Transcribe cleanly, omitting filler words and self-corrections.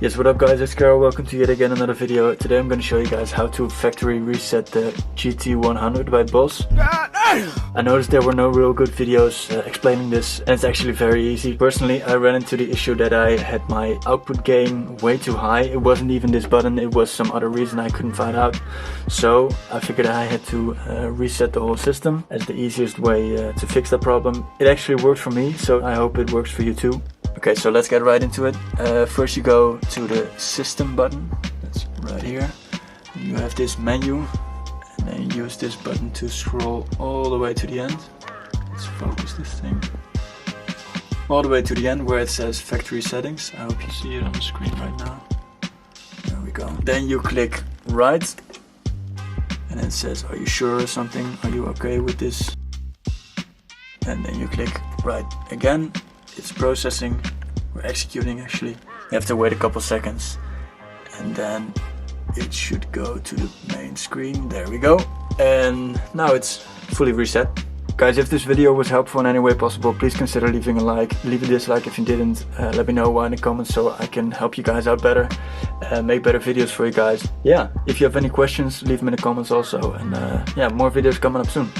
Yes, what up guys, it's Carol. Welcome to yet again another video. Today I'm going to show you guys how to factory reset the GT-100 by Boss. I noticed there were no real good videos explaining this, and it's actually very easy. Personally, I ran into the issue that I had my output gain way too high. It wasn't even this button, it was some other reason I couldn't find out. So I figured I had to reset the whole system as the easiest way to fix that problem. It actually worked for me, so I hope it works for you too. Okay, so let's get right into it. First you go to the system button, that's right here. You have this menu, and then you use this button to scroll all the way to the end. Let's focus this thing. All the way to the end where it says factory settings. I hope you see it on the screen right now. There we go. Then you click right, and it says, are you sure or something? Are you okay with this? And then you click right again. It's processing, we're executing actually. You have to wait a couple seconds and then it should go to the main screen. There we go. And now it's fully reset. Guys, if this video was helpful in any way possible, please consider leaving a like. Leave a dislike if you didn't. Let me know why in the comments so I can help you guys out better. Make better videos for you guys. Yeah, if you have any questions, leave them in the comments also. And yeah, more videos coming up soon.